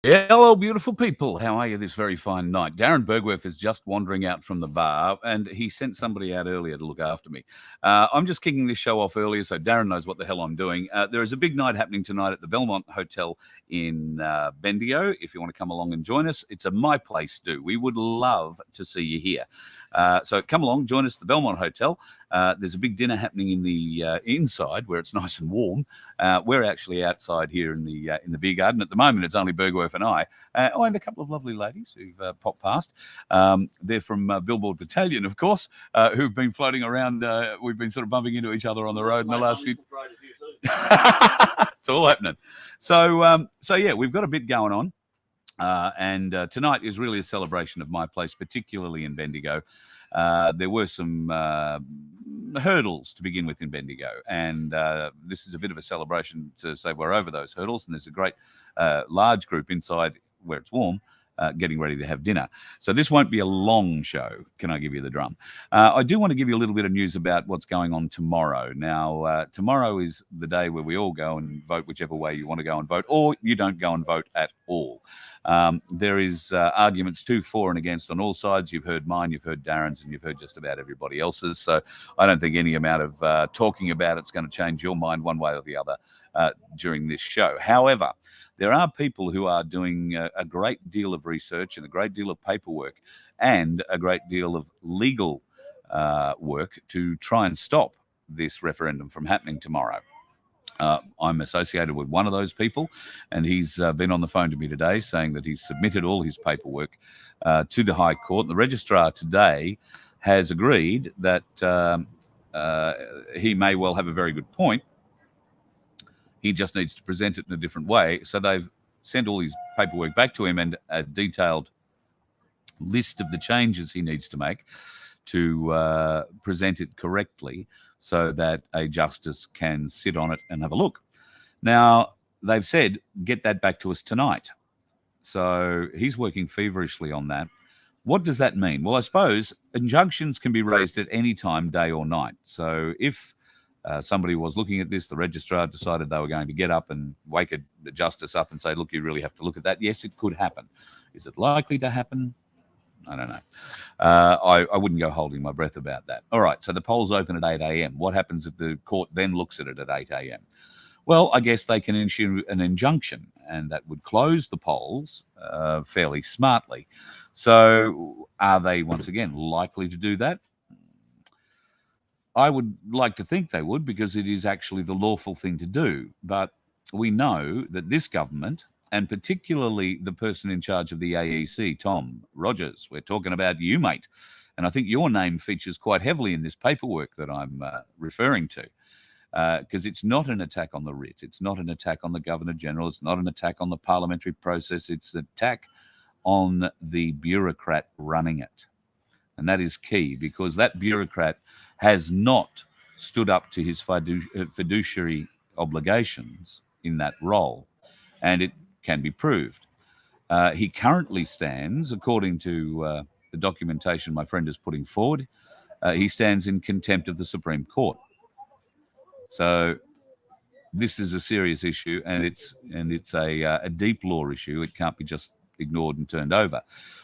Hello, beautiful people. How are you this very fine night? Darren Bergwerf is just wandering out from the bar, and he sent somebody out earlier to look after me. I'm just kicking this show off earlier, so Darren knows what the hell I'm doing. There is a big night happening tonight at the Belmont Hotel in Bendigo. If you want to come along and join us, it's a My Place Do. We would love to see you here. So come along, join us at the Belmont Hotel. There's a big dinner happening in the inside where it's nice and warm. We're actually outside here in the beer garden. At the moment, it's only Bergwerf and I, and a couple of lovely ladies who've popped past. They're from Billboard Battalion, of course, who've been floating around. We've been sort of bumping into each other on the road in the last few. It's all happening. So yeah, we've got a bit going on. And tonight is really a celebration of My Place, particularly in Bendigo. There were some hurdles to begin with in Bendigo, and this is a bit of a celebration to say we're over those hurdles, and there's a great large group inside where it's warm getting ready to have dinner. So this won't be a long show. Can I give you the drum? I do want to give you a little bit of news about what's going on tomorrow. Now, tomorrow is the day where we all go and vote whichever way you want to go and vote, or you don't go and vote at all. There is arguments for and against on all sides. You've heard mine, you've heard Darren's, and you've heard just about everybody else's. So I don't think any amount of talking about it's going to change your mind one way or the other during this show. However, there are people who are doing a great deal of research and a great deal of paperwork and a great deal of legal work to try and stop this referendum from happening tomorrow. I'm associated with one of those people, and he's been on the phone to me today saying that he's submitted all his paperwork to the High Court. The registrar today has agreed that he may well have a very good point. He just needs to present it in a different way. So they've sent all his paperwork back to him and a detailed list of the changes he needs to make to present it correctly so that a justice can sit on it and have a look. Now, they've said, get that back to us tonight. So he's working feverishly on that. What does that mean? Well, I suppose injunctions can be raised at any time, day or night. So if somebody was looking at this, the registrar decided they were going to get up and wake the justice up and say, look, you really have to look at that. Yes, it could happen. Is it likely to happen? I don't know. I wouldn't go holding my breath about that. All right, so the polls open at 8 a.m. What happens if the court then looks at it at 8 a.m.? Well, I guess they can issue an injunction, and that would close the polls fairly smartly. So are they, once again, likely to do that? I would like to think they would, because it is actually the lawful thing to do. But we know that this government, and particularly the person in charge of the AEC, Tom Rogers, we're talking about you, mate. And I think your name features quite heavily in this paperwork that I'm referring to, because it's not an attack on the writ. It's not an attack on the Governor-General. It's not an attack on the parliamentary process. It's an attack on the bureaucrat running it. And that is key, because that bureaucrat has not stood up to his fiduciary obligations in that role, and it can be proved. He currently stands, according to the documentation my friend is putting forward, he stands in contempt of the Supreme Court. So this is a serious issue, and it's a deep law issue. It can't be just ignored and turned over.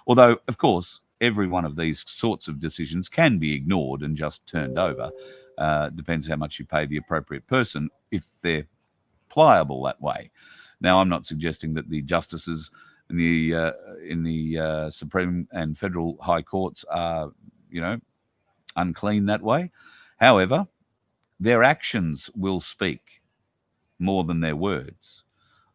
Although, of course, every one of these sorts of decisions can be ignored and just turned over. Depends how much you pay the appropriate person, if they're pliable that way. Now, I'm not suggesting that the justices in the Supreme and Federal High Courts are, unclean that way. However, their actions will speak more than their words.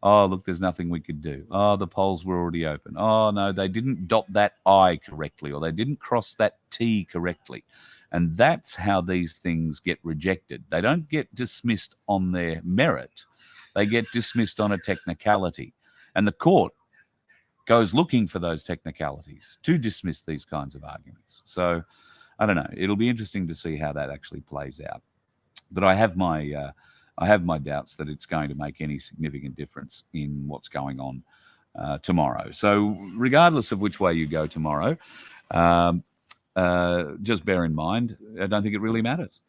Oh, look, there's nothing we could do. Oh, the polls were already open. Oh, no, they didn't dot that I correctly, or they didn't cross that T correctly. And that's how these things get rejected. They don't get dismissed on their merit. They get dismissed on a technicality. And the court goes looking for those technicalities to dismiss these kinds of arguments. So, I don't know. It'll be interesting to see how that actually plays out. But I have my doubts that it's going to make any significant difference in what's going on tomorrow. So regardless of which way you go tomorrow, just bear in mind, I don't think it really matters.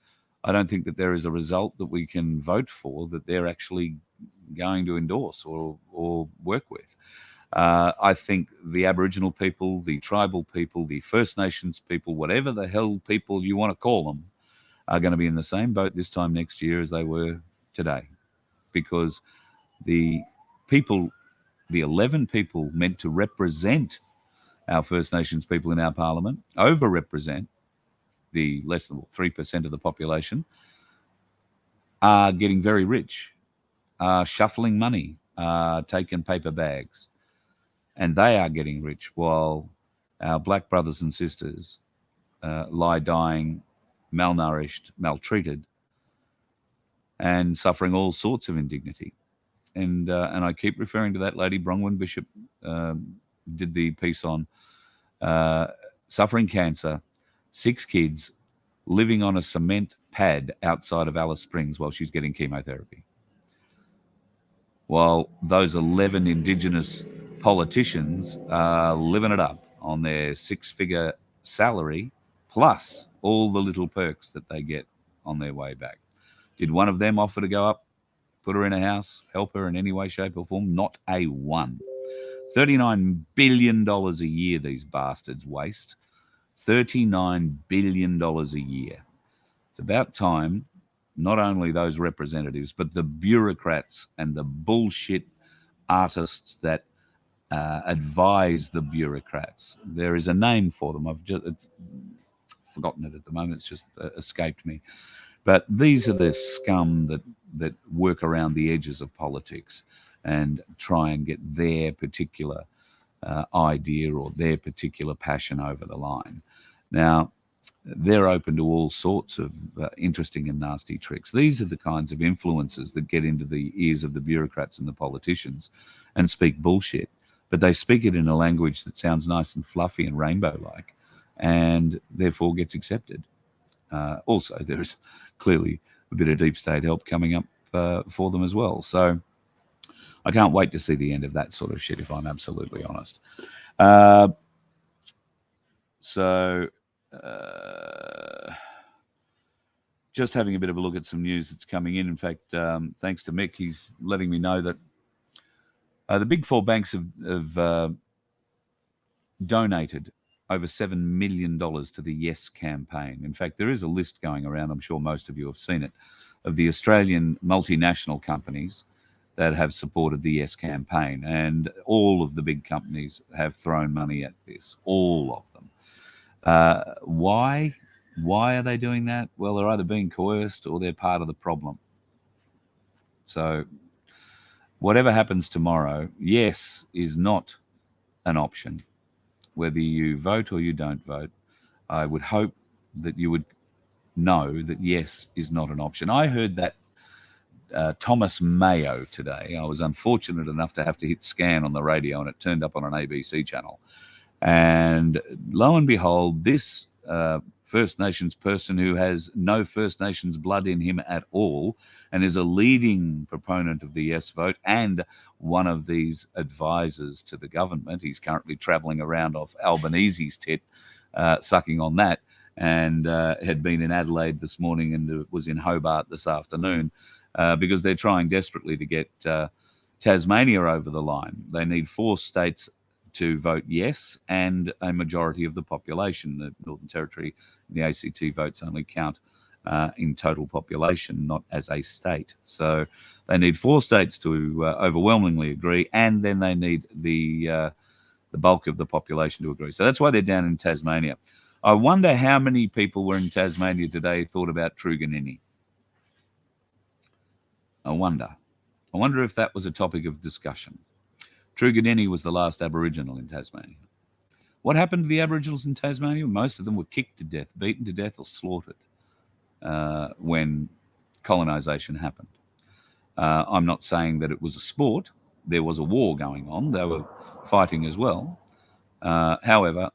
I don't think that there is a result that we can vote for that they're actually going to endorse or work with. I think the Aboriginal people, the tribal people, the First Nations people, whatever the hell people you want to call them, are going to be in the same boat this time next year as they were today. Because the people, the 11 people meant to represent our First Nations people in our parliament, overrepresent the less than 3% of the population, are getting very rich, are shuffling money, are taking paper bags, and they are getting rich while our black brothers and sisters lie dying, malnourished, maltreated, and suffering all sorts of indignity. And I keep referring to that lady, Bronwyn Bishop, did the piece on suffering cancer, 6 kids, living on a cement pad outside of Alice Springs while she's getting chemotherapy. While those 11 Indigenous politicians are living it up on their 6-figure salary, plus all the little perks that they get on their way back. Did one of them offer to go up, put her in a house, help her in any way, shape or form? Not a one. $39 billion a year these bastards waste. $39 billion a year. It's about time not only those representatives, but the bureaucrats and the bullshit artists that advise the bureaucrats. There is a name for them. I've just forgotten it at the moment. It's just escaped me. But these are the scum that work around the edges of politics and try and get their particular idea or their particular passion over the line. Now, they're open to all sorts of interesting and nasty tricks. These are the kinds of influences that get into the ears of the bureaucrats and the politicians and speak bullshit. But they speak it in a language that sounds nice and fluffy and rainbow-like, and therefore gets accepted. Also, there's clearly a bit of deep state help coming up for them as well. So I can't wait to see the end of that sort of shit, if I'm absolutely honest. Just having a bit of a look at some news that's coming in. In fact, thanks to Mick, he's letting me know that the big 4 banks have donated over $7 million to the Yes campaign. In fact, there is a list going around, I'm sure most of you have seen it, of the Australian multinational companies that have supported the Yes campaign. And all of the big companies have thrown money at this, all of them. Why? Why are they doing that? Well, they're either being coerced or they're part of the problem. So whatever happens tomorrow, yes is not an option. Whether you vote or you don't vote, I would hope that you would know that yes is not an option. I heard that Thomas Mayo today. I was unfortunate enough to have to hit scan on the radio and it turned up on an ABC channel. And lo and behold, this First Nations person who has no First Nations blood in him at all and is a leading proponent of the yes vote and one of these advisors to the government. He's currently travelling around off Albanese's tit, sucking on that, and had been in Adelaide this morning and was in Hobart this afternoon because they're trying desperately to get Tasmania over the line. They need 4 states to vote yes and a majority of the population. The Northern Territory and the ACT votes only count in total population, not as a state. So they need 4 states to overwhelmingly agree, and then they need the bulk of the population to agree. So that's why they're down in Tasmania. I wonder how many people were in Tasmania today thought about Truganini. I wonder if that was a topic of discussion. Truganini was the last Aboriginal in Tasmania. What happened to the Aboriginals in Tasmania? Most of them were kicked to death, beaten to death, or slaughtered when colonisation happened. I'm not saying that it was a sport. There was a war going on. They were fighting as well. However,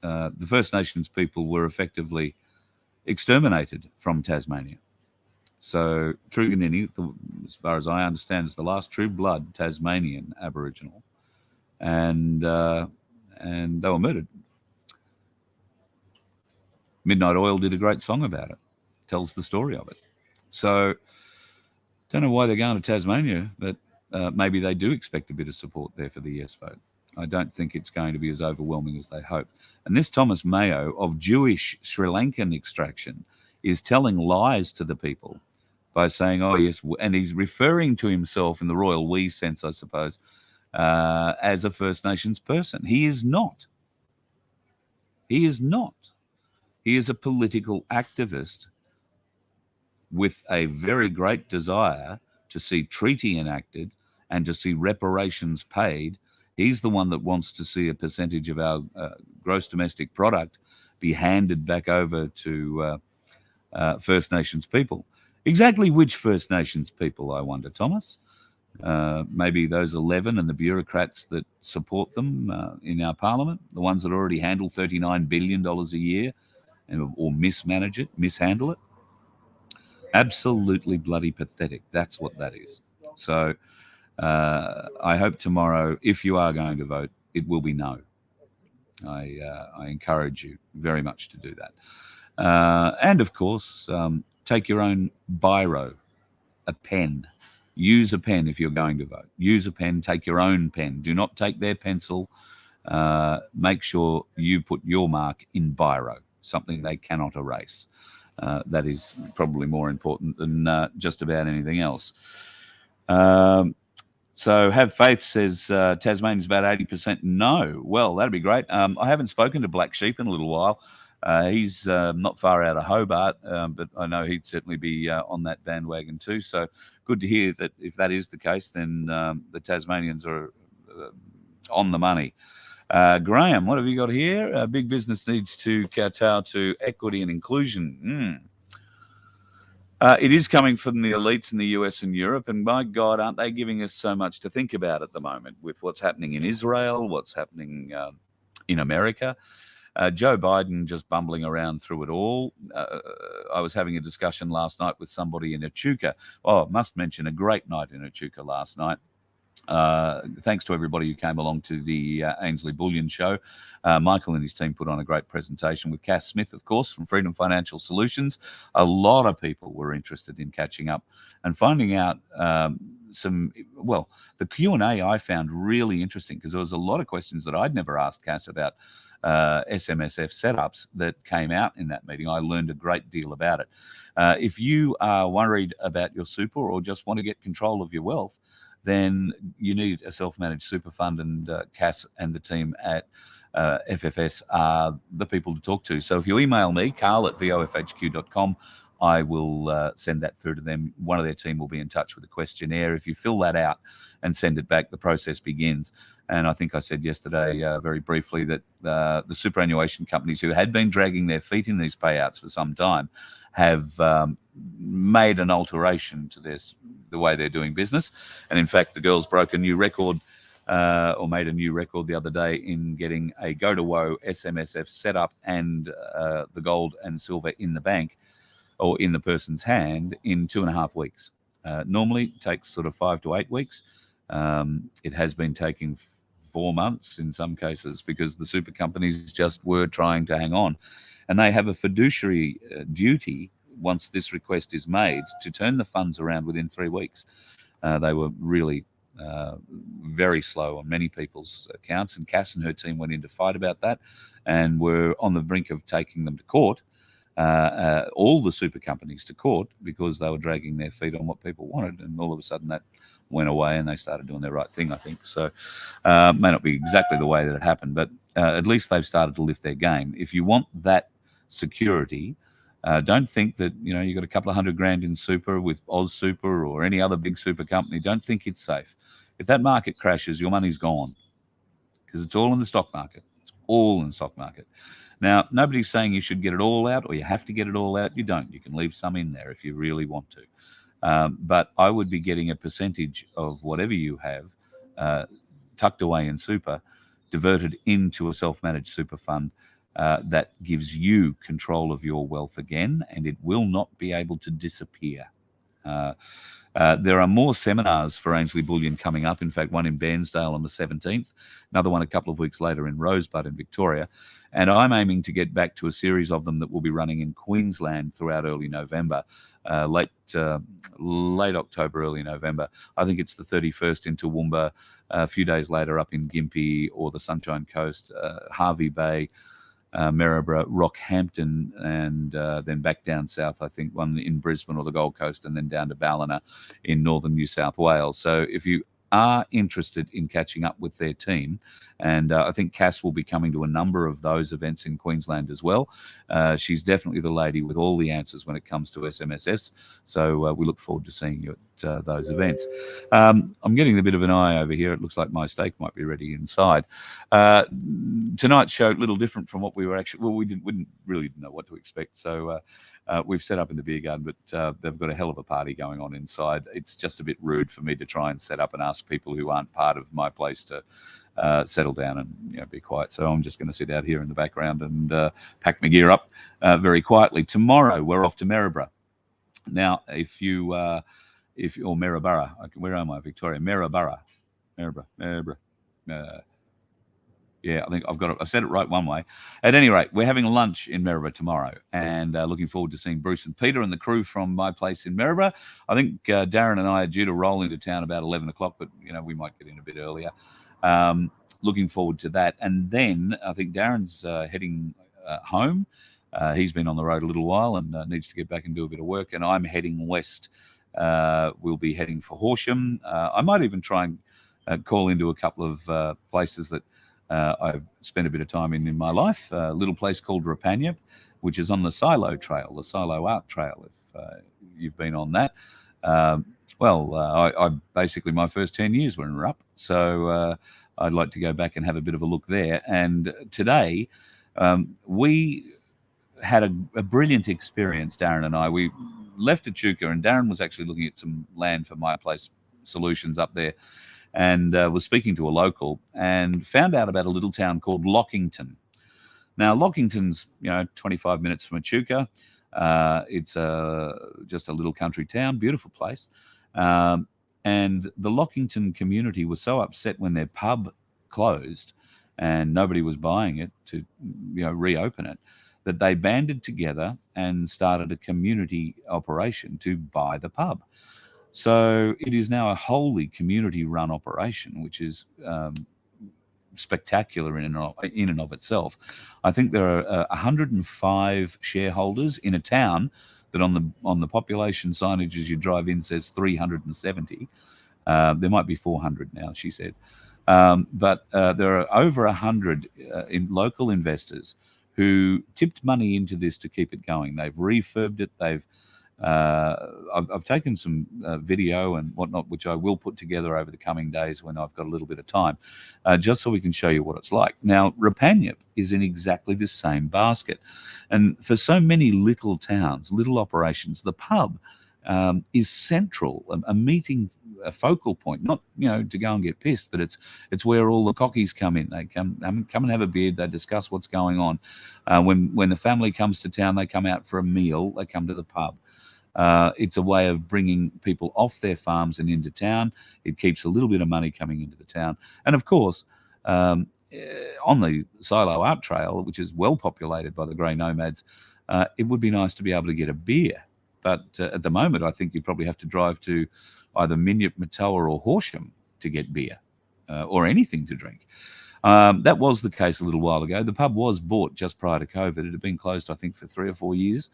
the First Nations people were effectively exterminated from Tasmania. So Truganini, as far as I understand, is the last true blood Tasmanian Aboriginal, and they were murdered. Midnight Oil did a great song about it, tells the story of it. So don't know why they're going to Tasmania, but maybe they do expect a bit of support there for the yes vote. I don't think it's going to be as overwhelming as they hope. And this Thomas Mayo of Jewish Sri Lankan extraction is telling lies to the people by saying, oh, yes, and he's referring to himself in the royal we sense, I suppose, as a First Nations person. He is not. He is not. He is a political activist with a very great desire to see treaty enacted and to see reparations paid. He's the one that wants to see a percentage of our gross domestic product be handed back over to First Nations people. Exactly which First Nations people, I wonder, Thomas? Maybe those 11 and the bureaucrats that support them in our parliament, the ones that already handle $39 billion a year or mishandle it. Absolutely bloody pathetic. That's what that is. So I hope tomorrow, if you are going to vote, it will be no. I encourage you very much to do that. And of course, take your own biro, a pen. Use a pen if you're going to vote. Use a pen, take your own pen. Do not take their pencil. Make sure you put your mark in biro, something they cannot erase. That is probably more important than just about anything else. So Have Faith says Tasmania's about 80% no. Well, that'd be great. I haven't spoken to Black Sheep in a little while. He's not far out of Hobart, but I know he'd certainly be on that bandwagon too. So good to hear that if that is the case, then the Tasmanians are on the money. Graham, what have you got here? Big business needs to kowtow to equity and inclusion. It is coming from the elites in the US and Europe, and by God, aren't they giving us so much to think about at the moment with what's happening in Israel, what's happening in America. Joe Biden just bumbling around through it all. I was having a discussion last night with somebody in Echuca. Oh, I must mention a great night in Echuca last night. Thanks to everybody who came along to the Ainsley Bullion show. Michael and his team put on a great presentation with Cass Smith, of course, from Freedom Financial Solutions. A lot of people were interested in catching up and finding out the Q&A I found really interesting because there was a lot of questions that I'd never asked Cass about SMSF setups that came out in that meeting. I learned a great deal about it. If you are worried about your super or just want to get control of your wealth, then you need a self-managed super fund, and Cass and the team at FFS are the people to talk to. So if you email me, carl@vofhq.com, I will send that through to them. One of their team will be in touch with a questionnaire. If you fill that out and send it back, the process begins. And I think I said yesterday very briefly that the superannuation companies who had been dragging their feet in these payouts for some time have made an alteration to the way they're doing business. And in fact, the girls broke a new record or made a new record the other day in getting a go-to-woe SMSF set up and the gold and silver in the bank or in the person's hand in 2.5 weeks. Normally it takes sort of 5 to 8 weeks. It has been taking 4 months in some cases because the super companies just were trying to hang on. And they have a fiduciary duty once this request is made to turn the funds around within 3 weeks. They were really very slow on many people's accounts, and Cass and her team went in to fight about that and were on the brink of taking them to court, all the super companies to court, because they were dragging their feet on what people wanted. And all of a sudden that went away and they started doing their right thing, I think. So may not be exactly the way that it happened, but at least they've started to lift their game. If you want that security, don't think that you got a couple of $100,000 in super with Oz Super or any other big super company. Don't think it's safe. If that market crashes, your money's gone, because it's all in the stock market. It's all in the stock market. Now, nobody's saying you should get it all out or you have to get it all out. You don't. You can leave some in there if you really want to. But I would be getting a percentage of whatever you have tucked away in super, diverted into a self-managed super fund that gives you control of your wealth again, and it will not be able to disappear. There are more seminars for Ainsley Bullion coming up. In fact, one in Bairnsdale on the 17th, another one a couple of weeks later in Rosebud in Victoria. And I'm aiming to get back to a series of them that will be running in Queensland throughout early November, late October, early November. I think it's the 31st in Toowoomba, a few days later up in Gympie or the Sunshine Coast, Hervey Bay, Maryborough, Rockhampton, and then back down south, I think one in Brisbane or the Gold Coast, and then down to Ballina in northern New South Wales. So if you are interested in catching up with their team, and I think Cass will be coming to a number of those events in Queensland as well. She's definitely the lady with all the answers when it comes to SMSFs, so we look forward to seeing you at those events. I'm getting a bit of an eye over here. It looks like my steak might be ready inside. Tonight's show, a little different from what we were actually, well, we didn't really know what to expect, so we've set up in the beer garden, but they've got a hell of a party going on inside. It's just a bit rude for me to try and set up and ask people who aren't part of my place to settle down and be quiet. So I'm just going to sit out here in the background and pack my gear up very quietly. Tomorrow we're off to Maryborough. Now, if or Maryborough, where am I? Victoria, Maryborough. Yeah, I think I've said it right one way. At any rate, we're having a lunch in Maryborough tomorrow, and looking forward to seeing Bruce and Peter and the crew from my place in Maryborough. I think Darren and I are due to roll into town about 11 o'clock, but we might get in a bit earlier. Looking forward to that. And then I think Darren's heading home. He's been on the road a little while and needs to get back and do a bit of work. And I'm heading west. We'll be heading for Horsham. I might even try and call into a couple of places that I've spent a bit of time in my life. A little place called Referendum, which is on the Silo Trail, the Silo Art Trail, if you've been on that. I basically, my first 10 years were in Rupp, so I'd like to go back and have a bit of a look there. And today, we had a brilliant experience, Darren and I. We left Echuca, and Darren was actually looking at some land for My Place Solutions up there, and was speaking to a local and found out about a little town called Lockington. Now, Lockington's 25 minutes from Echuca. It's just a little country town, beautiful place. And the Lockington community was so upset when their pub closed and nobody was buying it to reopen it, that they banded together and started a community operation to buy the pub. So it is now a wholly community-run operation, which is spectacular in and of itself. I think there are 105 shareholders in a town that on the population signage as you drive in says 370. There might be 400 now, she said. But there are over 100 in local investors who tipped money into this to keep it going. They've refurbed it. I've taken some video and whatnot, which I will put together over the coming days when I've got a little bit of time, just so we can show you what it's like. Now, Rapanyup is in exactly the same basket. And for so many little towns, little operations, the pub is central, a focal point, not, to go and get pissed, but it's where all the cockies come in. They come and have a beer. They discuss what's going on. When the family comes to town, they come out for a meal. They come to the pub. It's a way of bringing people off their farms and into town. It keeps a little bit of money coming into the town. And of course, on the Silo Art Trail, which is well populated by the grey nomads, it would be nice to be able to get a beer. But at the moment, I think you probably have to drive to either Minyip, Matoa or Horsham to get beer or anything to drink. That was the case a little while ago. The pub was bought just prior to COVID. It had been closed, I think, for 3 or 4 years.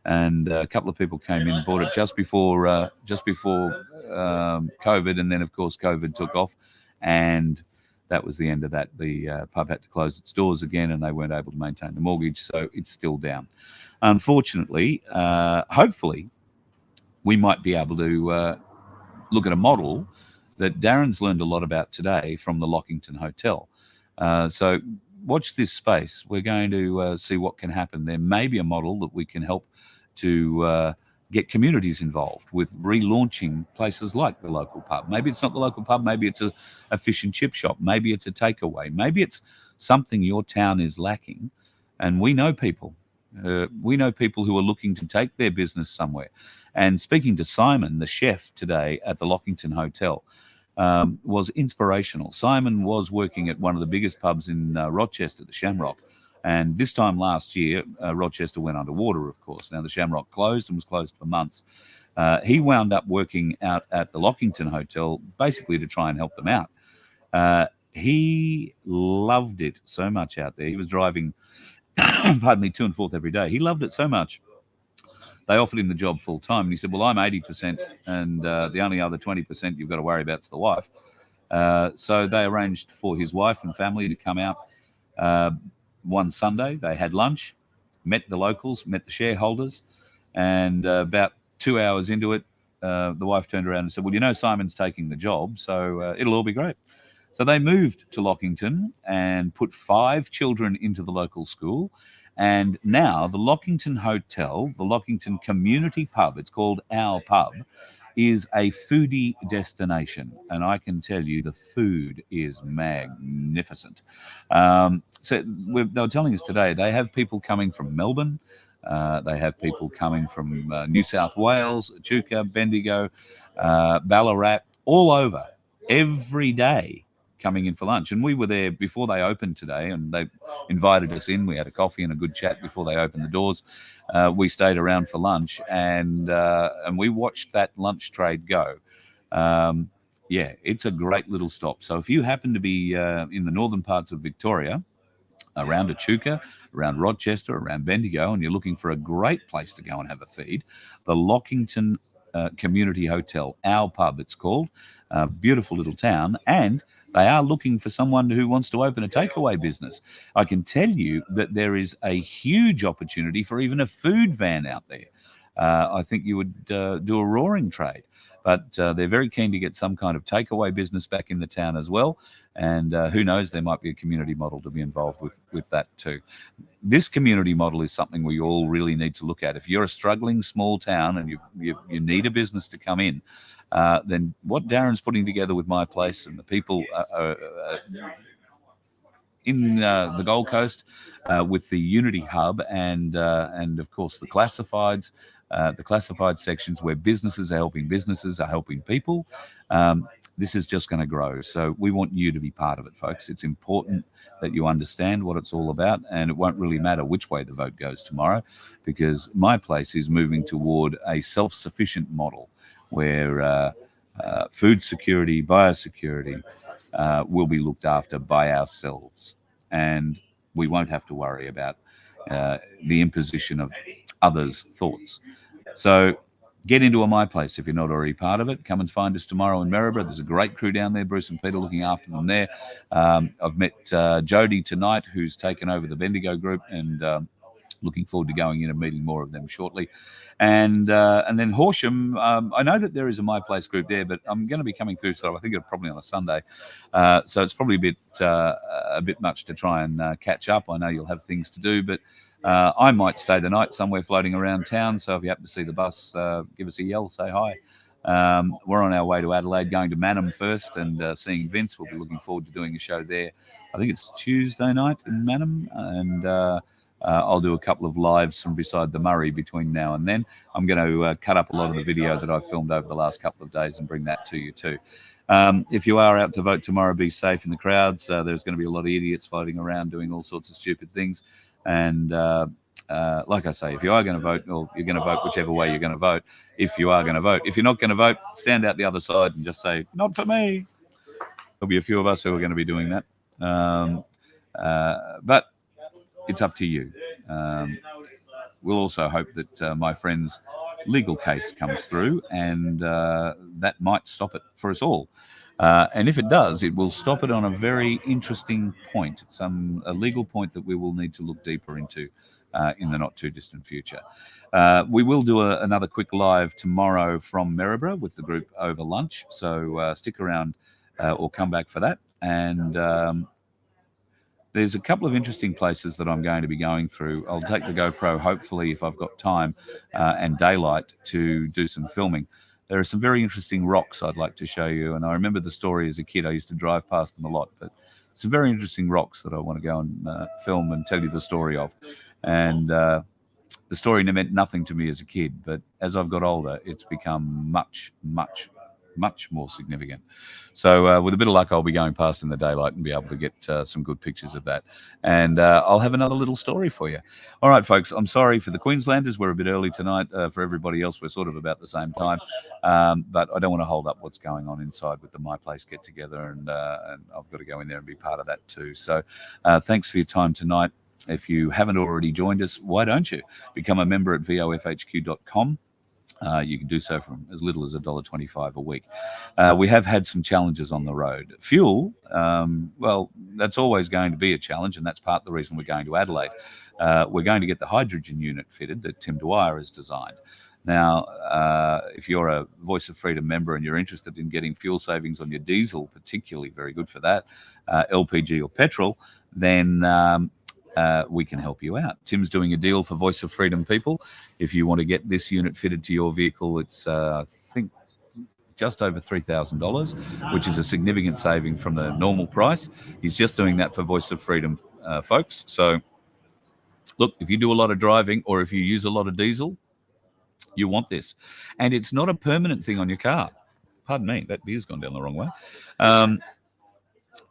And a couple of people came in and bought it just before COVID. And then, of course, COVID took off. And that was the end of that. The pub had to close its doors again, and they weren't able to maintain the mortgage. So it's still down. Unfortunately, hopefully, we might be able to look at a model that Darren's learned a lot about today from the Lockington Hotel. So watch this space. We're going to see what can happen. There may be a model that we can help to get communities involved with relaunching places like the local pub. Maybe it's not the local pub. Maybe it's a fish and chip shop. Maybe it's a takeaway. Maybe it's something your town is lacking. And we know people. We know people who are looking to take their business somewhere. And speaking to Simon, the chef today at the Lockington Hotel, was inspirational. Simon was working at one of the biggest pubs in Rochester, the Shamrock, And this time last year, Rochester went underwater, of course. Now, the Shamrock closed and was closed for months. He wound up working out at the Lockington Hotel, basically to try and help them out. He loved it so much out there. He was driving, pardon me, to and forth every day. He loved it so much. They offered him the job full time. And he said, well, I'm 80%, and the only other 20% you've got to worry about is the wife. So they arranged for his wife and family to come out one Sunday. They had lunch, met the locals, met the shareholders, and about 2 hours into it, the wife turned around and said, well, you know, Simon's taking the job, so it'll all be great. So they moved to Lockington and put 5 children into the local school. And now the Lockington Hotel, the Lockington Community Pub, it's called Our Pub, is a foodie destination. And I can tell you the food is magnificent. So they were telling us today, they have people coming from Melbourne. They have people coming from New South Wales, Echuca, Bendigo, Ballarat, all over, every day, coming in for lunch. And we were there before they opened today, and they invited us in. We had a coffee and a good chat before they opened the doors. We stayed around for lunch, and we watched that lunch trade go. Yeah, it's a great little stop. So if you happen to be in the northern parts of Victoria, around Echuca, around Rochester, around Bendigo, and you're looking for a great place to go and have a feed, the Lockington Community Hotel, Our Pub it's called, beautiful little town, and they are looking for someone who wants to open a takeaway business. I can tell you that there is a huge opportunity for even a food van out there. I think you would do a roaring trade. But they're very keen to get some kind of takeaway business back in the town as well. And who knows, there might be a community model to be involved with that too. This community model is something we all really need to look at. If you're a struggling small town and you need a business to come in, then what Darren's putting together with My Place and the people in the Gold Coast with the Unity Hub and of course the classifieds, the classified sections where businesses are helping people. This is just going to grow. So we want you to be part of it, folks. It's important that you understand what it's all about, and it won't really matter which way the vote goes tomorrow, because My Place is moving toward a self-sufficient model where food security, biosecurity will be looked after by ourselves, and we won't have to worry about the imposition of others' thoughts. So get into a My Place if you're not already part of it. Come and find us tomorrow in Maryborough. There's a great crew down there, Bruce and Peter looking after them there. I've met Jody tonight, who's taken over the Bendigo group, and looking forward to going in and meeting more of them shortly. And then Horsham, I know that there is a My Place group there, but I'm going to be coming through, so I think it's probably on a Sunday. So it's probably a bit much to try and catch up. I know you'll have things to do, but I might stay the night somewhere floating around town. So if you happen to see the bus, give us a yell, say hi. We're on our way to Adelaide, going to Mannum first and seeing Vince. We'll be looking forward to doing a show there. I think it's Tuesday night in Mannum, and I'll do a couple of lives from beside the Murray between now and then. I'm going to cut up a lot of the video that I've filmed over the last couple of days and bring that to you too. If you are out to vote tomorrow, be safe in the crowds. There's going to be a lot of idiots floating around doing all sorts of stupid things. And like I say, if you are going to vote, well, you're going to vote whichever way you're going to vote, if you are going to vote. If you're not going to vote, stand out the other side and just say, not for me. There'll be a few of us who are going to be doing that. But it's up to you. We'll also hope that my friend's legal case comes through, and that might stop it for us all. And if it does, it will stop it on a very interesting point, a legal point that we will need to look deeper into in the not too distant future. We will do another quick live tomorrow from Maryborough with the group over lunch, so stick around or come back for that. And there's a couple of interesting places that I'm going to be going through. I'll take the GoPro, hopefully, if I've got time and daylight, to do some filming. There are some very interesting rocks I'd like to show you, and I remember the story as a kid. I used to drive past them a lot, but some very interesting rocks that I want to go and film and tell you the story of. And the story meant nothing to me as a kid, but as I've got older, it's become much, much much more significant. So with a bit of luck, I'll be going past in the daylight and be able to get some good pictures of that. And I'll have another little story for you. All right, folks, I'm sorry for the Queenslanders. We're a bit early tonight. For everybody else, we're sort of about the same time. But I don't want to hold up what's going on inside with the My Place get-together, and I've got to go in there and be part of that too. So thanks for your time tonight. If you haven't already joined us, why don't you become a member at vofhq.com? You can do so from as little as $1.25 a week. We have had some challenges on the road. Fuel, well, that's always going to be a challenge, and that's part of the reason we're going to Adelaide. We're going to get the hydrogen unit fitted that Tim Dwyer has designed. Now, if you're a Voice of Freedom member and you're interested in getting fuel savings on your diesel, particularly very good for that, LPG or petrol, then we can help you out. Tim's doing a deal for Voice of Freedom people. If you want to get this unit fitted to your vehicle, it's, I think, just over $3,000, which is a significant saving from the normal price. He's just doing that for Voice of Freedom folks. So, look, if you do a lot of driving or if you use a lot of diesel, you want this. And it's not a permanent thing on your car. Pardon me, that beer's gone down the wrong way.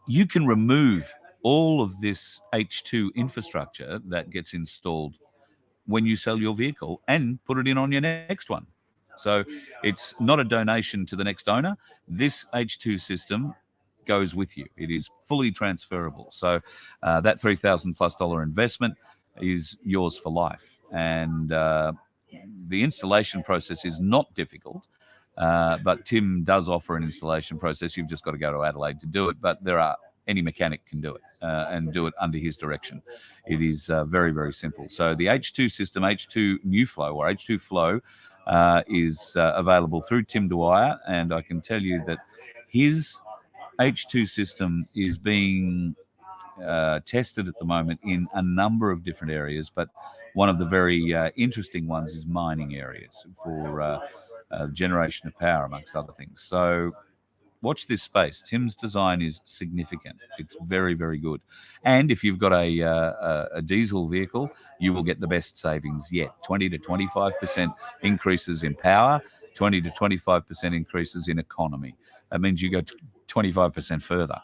You can remove all of this H2 infrastructure that gets installed when you sell your vehicle and put it in on your next one. So it's not a donation to the next owner. This H2 system goes with you. It is fully transferable. So that $3,000+ investment is yours for life. And the installation process is not difficult, but Tim does offer an installation process. You've just got to go to Adelaide to do it, but any mechanic can do it and do it under his direction. It is very, very simple. So the H2 system, H2 New Flow or H2 Flow, is available through Tim Dwyer, and I can tell you that his H2 system is being tested at the moment in a number of different areas, but one of the very interesting ones is mining areas for generation of power, amongst other things. So watch this space. Tim's design is significant. It's very, very good. And if you've got a diesel vehicle, you will get the best savings yet. 20 to 25% increases in power, 20 to 25% increases in economy. That means you go 25% further.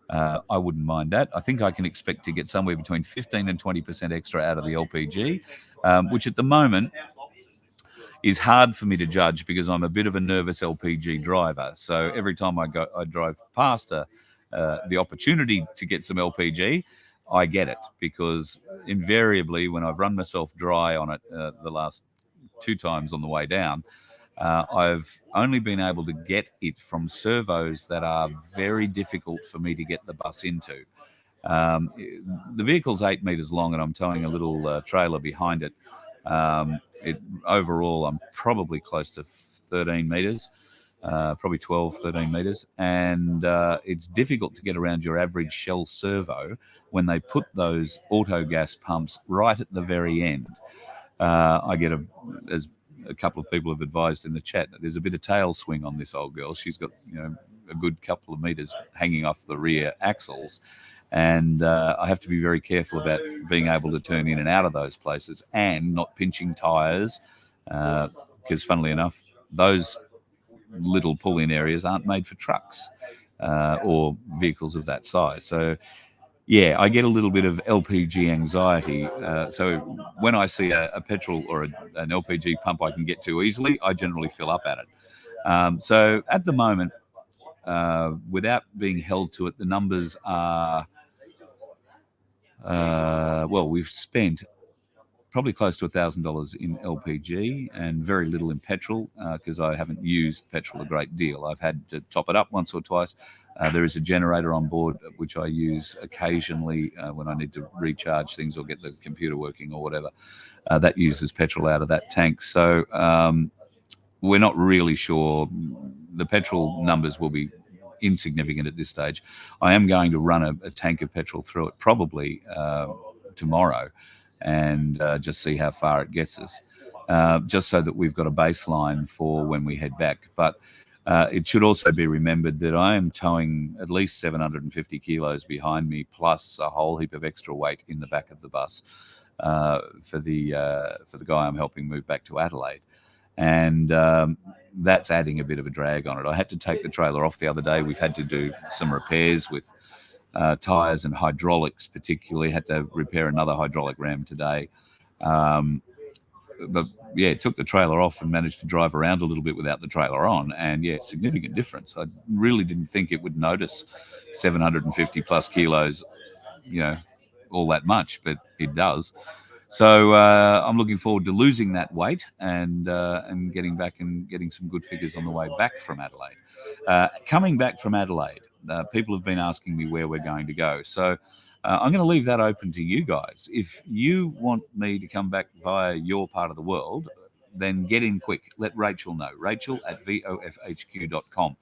I wouldn't mind that. I think I can expect to get somewhere between 15 and 20% extra out of the LPG, which at the moment is hard for me to judge because I'm a bit of a nervous LPG driver. So every time I drive past the opportunity to get some LPG, I get it, because invariably when I've run myself dry on it the last 2 times on the way down, I've only been able to get it from servos that are very difficult for me to get the bus into. The vehicle's 8 meters long and I'm towing a little trailer behind it. Overall, I'm probably close to 13 meters, probably 12, 13 meters. And it's difficult to get around your average Shell servo when they put those auto gas pumps right at the very end. I get as a couple of people have advised in the chat, there's a bit of tail swing on this old girl. She's got, a good couple of meters hanging off the rear axles. And I have to be very careful about being able to turn in and out of those places and not pinching tyres, because funnily enough, those little pull-in areas aren't made for trucks or vehicles of that size. So, yeah, I get a little bit of LPG anxiety. So when I see a petrol or an LPG pump I can get to easily, I generally fill up at it. So at the moment, without being held to it, the numbers are... we've spent probably close to $1,000 in LPG and very little in petrol, because I haven't used petrol a great deal. I've had to top it up once or twice. There is a generator on board, which I use occasionally when I need to recharge things or get the computer working or whatever. That uses petrol out of that tank. So we're not really sure. The petrol numbers will be insignificant at this stage. I am going to run a tank of petrol through it probably tomorrow and just see how far it gets us, just so that we've got a baseline for when we head back. But it should also be remembered that I am towing at least 750 kilos behind me, plus a whole heap of extra weight in the back of the bus for the guy I'm helping move back to Adelaide. and that's adding a bit of a drag on it. I had to take the trailer off the other day. We've had to do some repairs with tyres and hydraulics, particularly. Had to repair another hydraulic ram today. But yeah, took the trailer off and managed to drive around a little bit without the trailer on, and yeah, significant difference. I really didn't think it would notice 750 plus kilos, all that much, but it does. So I'm looking forward to losing that weight and getting back and getting some good figures on the way back from Adelaide. Coming back from Adelaide, people have been asking me where we're going to go. So I'm going to leave that open to you guys. If you want me to come back via your part of the world, then get in quick. Let Rachel know. Rachel@vofhq.com.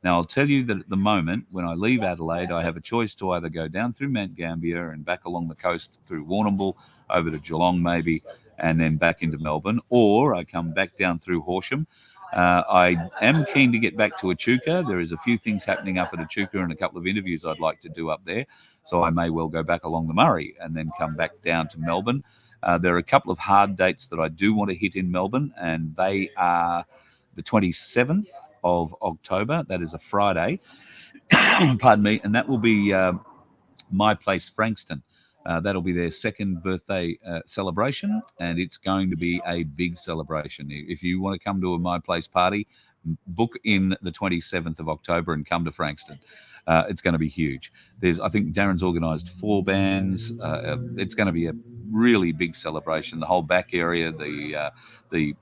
Now, I'll tell you that at the moment, when I leave Adelaide, I have a choice to either go down through Mount Gambier and back along the coast through Warrnambool, over to Geelong maybe, and then back into Melbourne, or I come back down through Horsham. I am keen to get back to Echuca. There is a few things happening up at Echuca and a couple of interviews I'd like to do up there. So I may well go back along the Murray and then come back down to Melbourne. There are a couple of hard dates that I do want to hit in Melbourne, and they are the 27th of October. That is a Friday. Pardon me. And that will be My Place Frankston. That'll be their second birthday celebration, and it's going to be a big celebration. If you want to come to a My Place party, book in the 27th of October and come to Frankston. It's going to be huge. I think Darren's organised 4 bands. It's going to be a really big celebration. The whole back area, the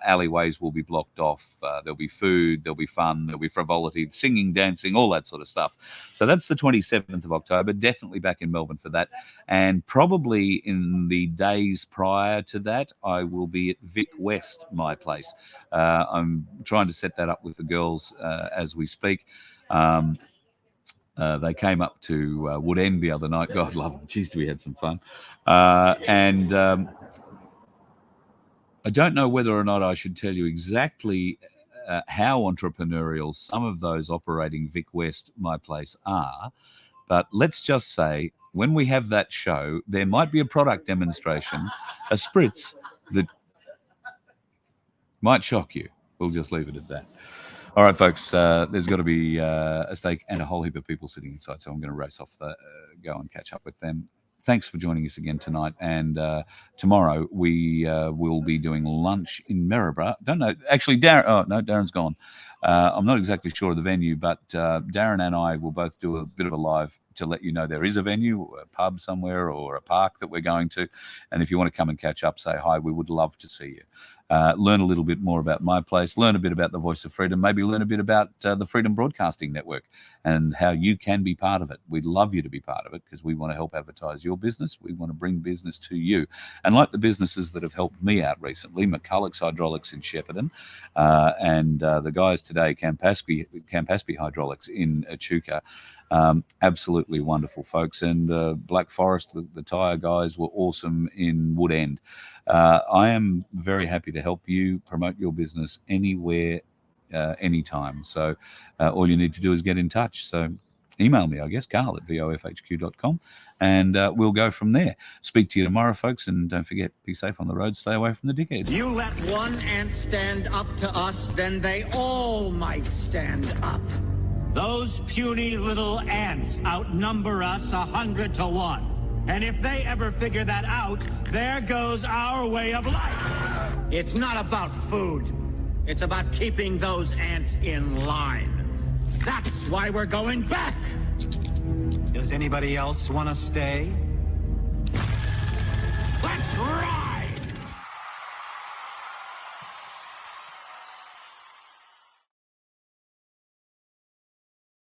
alleyways will be blocked off. There'll be food, there'll be fun, there'll be frivolity, singing, dancing, all that sort of stuff. So that's the 27th of October. Definitely back in Melbourne for that. And probably in the days prior to that, I will be at Vic West, My Place. I'm trying to set that up with the girls as we speak. They came up to Wood End the other night. God love them. Jeez, we had some fun. And I don't know whether or not I should tell you exactly how entrepreneurial some of those operating Vic West, My Place, are. But let's just say when we have that show, there might be a product demonstration, a spritz that might shock you. We'll just leave it at that. All right, folks, there's got to be a steak and a whole heap of people sitting inside, so I'm going to race off, go and catch up with them. Thanks for joining us again tonight, and tomorrow we will be doing lunch in Maryborough. Don't know, actually, Darren's gone. I'm not exactly sure of the venue, but Darren and I will both do a bit of a live to let you know there is a venue, a pub somewhere or a park that we're going to, and if you want to come and catch up, say hi. We would love to see you. Learn a little bit more about My Place, learn a bit about the Voice of Freedom, maybe learn a bit about the Freedom Broadcasting Network and how you can be part of it. We'd love you to be part of it because we want to help advertise your business. We want to bring business to you. And like the businesses that have helped me out recently, McCulloch's Hydraulics in Shepparton, and the guys today, Campaspe Hydraulics in Echuca, absolutely wonderful folks. And Black Forest, the tyre guys, were awesome in Wood End. I am very happy to help you promote your business anywhere, anytime. So all you need to do is get in touch. So email me, I guess, carl@vofhq.com, and we'll go from there. Speak to you tomorrow, folks, and don't forget, be safe on the road. Stay away from the dickheads. You let one ant stand up to us, then they all might stand up. Those puny little ants outnumber us 100 to 1. And if they ever figure that out, there goes our way of life. It's not about food. It's about keeping those ants in line. That's why we're going back. Does anybody else want to stay? Let's ride!